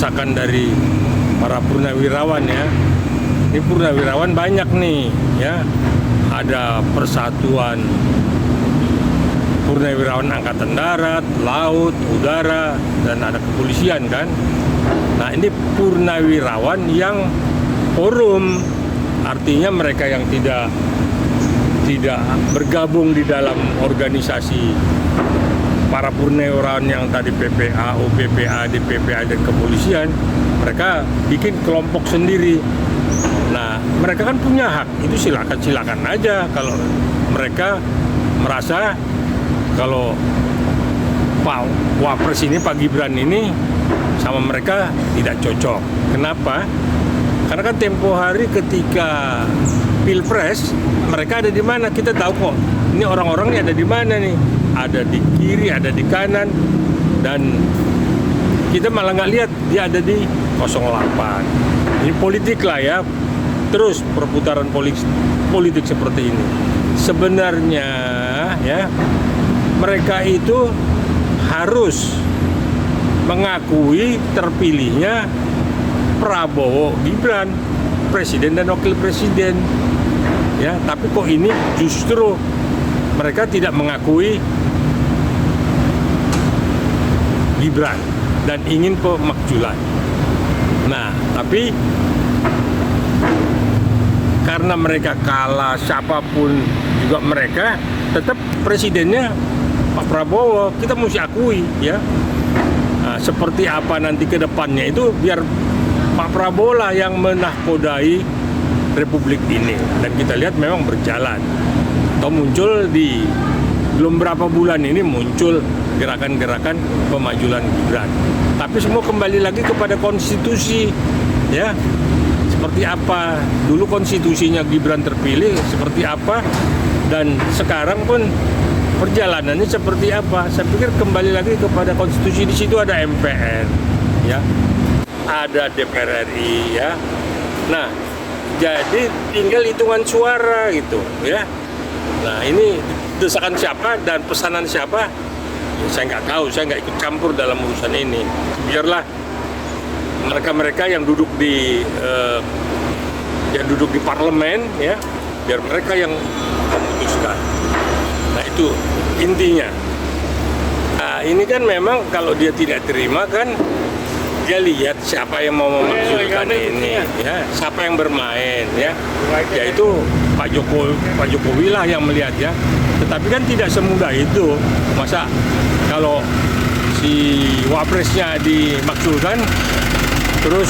desakan dari para purnawirawan ya. Ini purnawirawan banyak nih ya. Ada Persatuan Purnawirawan Angkatan Darat, Laut, Udara, dan ada kepolisian kan. Nah ini purnawirawan yang forum, artinya mereka yang tidak bergabung di dalam organisasi para purnawirawan yang tadi PPA, OPPA, DPPA, dan kepolisian, mereka bikin kelompok sendiri. Nah mereka kan punya hak, itu silakan aja kalau mereka merasa kalau Pak Wapres ini, Pak Gibran ini sama mereka tidak cocok. Kenapa? Karena kan tempo hari ketika Pilpres mereka ada di mana kita tahu kok. Ini orang-orangnya ada di mana nih? Ada di kiri, ada di kanan, dan kita malah nggak lihat dia ada di 08. Ini politik lah ya. Terus perputaran politik seperti ini. Sebenarnya ya mereka itu harus mengakui terpilihnya Prabowo Gibran, presiden dan wakil presiden. Ya, tapi kok ini justru mereka tidak mengakui Gibran dan ingin pemakzulan. Nah, tapi karena mereka kalah, siapapun juga mereka tetap presidennya Pak Prabowo, kita mesti akui ya. Nah, seperti apa nanti ke depannya itu biar Pak Prabowo lah yang menahkodai Republik ini, dan kita lihat memang berjalan. Atau muncul di belum berapa bulan ini muncul gerakan-gerakan pemajulan Gibran. Tapi semua kembali lagi kepada konstitusi ya. Seperti apa dulu konstitusinya Gibran terpilih, seperti apa, dan sekarang pun perjalanannya seperti apa. Saya pikir kembali lagi kepada konstitusi. Di situ ada MPR ya, ada DPR RI ya. Nah, jadi tinggal hitungan suara gitu ya. Nah, ini desakan siapa dan pesanan siapa, ya, saya nggak tahu, saya nggak ikut campur dalam urusan ini. Biarlah mereka-mereka yang duduk di parlemen ya, biar mereka yang memutuskan. Nah itu intinya. Nah ini kan memang kalau dia tidak terima kan, dia lihat siapa yang mau memakzulkan ini ya, siapa yang bermain ya, yaitu Pak Jokowi lah yang melihat ya. Tetapi kan tidak semudah itu. Masa kalau si wapresnya dimakzulkan terus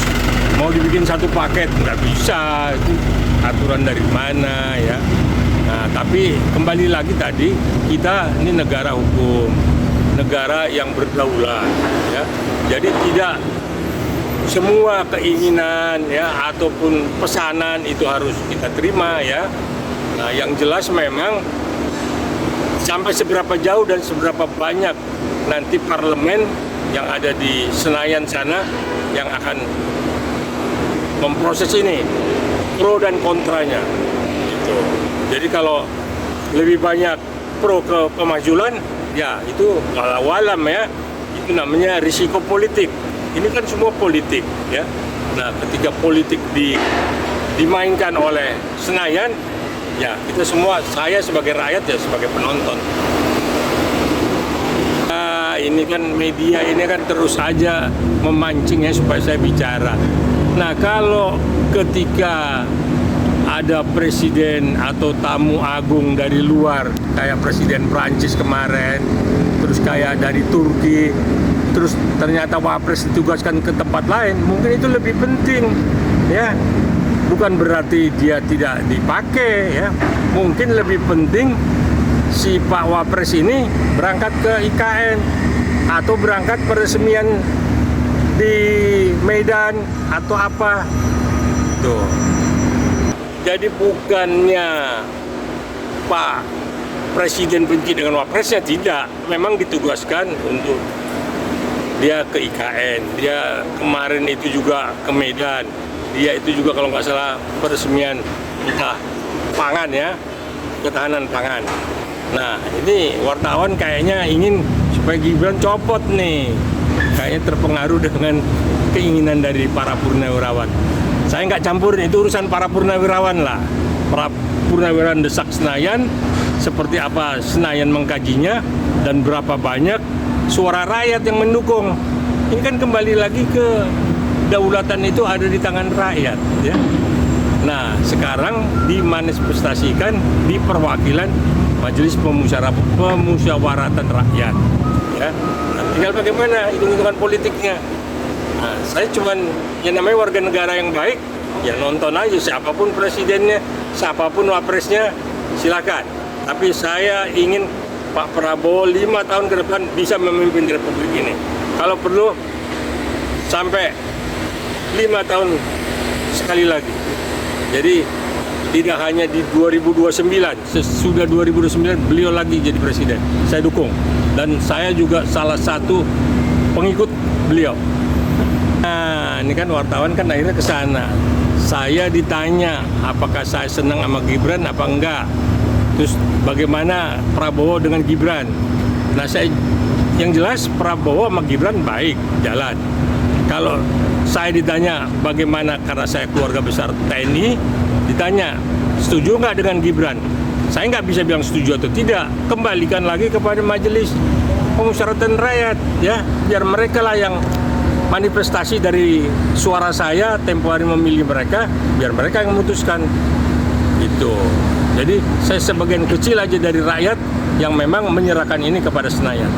mau dibikin satu paket, nggak bisa, itu aturan dari mana ya. Nah tapi kembali lagi tadi, kita ini negara hukum, negara yang berdaulat ya. Jadi tidak semua keinginan ya ataupun pesanan itu harus kita terima ya. Nah yang jelas memang sampai seberapa jauh dan seberapa banyak nanti parlemen yang ada di Senayan sana yang akan memproses ini, pro dan kontranya gitu. Jadi kalau lebih banyak pro ke pemajulan ya itu walau-walam ya, itu namanya risiko politik. Ini kan semua politik ya. Nah ketika politik dimainkan oleh Senayan ya, kita semua, saya sebagai rakyat ya sebagai penonton. Ini kan media ini kan terus aja memancingnya supaya saya bicara. Nah kalau ketika ada presiden atau tamu agung dari luar kayak Presiden Prancis kemarin, terus kayak dari Turki, terus ternyata Wapres ditugaskan ke tempat lain, mungkin itu lebih penting ya. Bukan berarti dia tidak dipakai ya. Mungkin lebih penting si Pak Wapres ini berangkat ke IKN atau berangkat peresmian di Medan atau apa tuh. Jadi bukannya Pak Presiden benci dengan Wapresnya, tidak. Memang ditugaskan untuk dia ke IKN, dia kemarin itu juga ke Medan, dia itu juga kalau nggak salah peresmian pangan ya, ketahanan pangan. Nah ini wartawan kayaknya ingin supaya Gibran copot nih, kayaknya terpengaruh dengan keinginan dari para purnawirawan. Saya nggak campur, itu urusan para purnawirawan lah. Para purnawirawan desak Senayan, seperti apa Senayan mengkajinya, dan berapa banyak suara rakyat yang mendukung. Ini kan kembali lagi ke daulatan itu ada di tangan rakyat, ya. Nah, sekarang dimanifestasikan di perwakilan Majelis Pemusyawaratan Rakyat, ya. Nah, tinggal bagaimana hitung-hitungan politiknya. Nah, saya cuman yang namanya warga negara yang baik, ya nonton aja siapapun presidennya, siapapun wapresnya, silakan. Tapi saya ingin Pak Prabowo 5 tahun ke depan bisa memimpin Republik ini. Kalau perlu sampai 5 tahun sekali lagi. Jadi tidak hanya di 2029, sesudah 2029 beliau lagi jadi presiden. Saya dukung, dan saya juga salah satu pengikut beliau. Nah, ini kan wartawan kan akhirnya ke sana. Saya ditanya apakah saya senang sama Gibran apa enggak. Terus bagaimana Prabowo dengan Gibran. Nah, saya yang jelas Prabowo sama Gibran baik, jalan. Kalau saya ditanya bagaimana, karena saya keluarga besar TNI, ditanya setuju nggak dengan Gibran, saya nggak bisa bilang setuju atau tidak. Kembalikan lagi kepada Majelis Pemusyawaratan Rakyat, ya, biar mereka lah yang manifestasi dari suara saya tempo hari memilih mereka, biar mereka yang memutuskan itu. Jadi saya sebagian kecil aja dari rakyat yang memang menyerahkan ini kepada Senayan.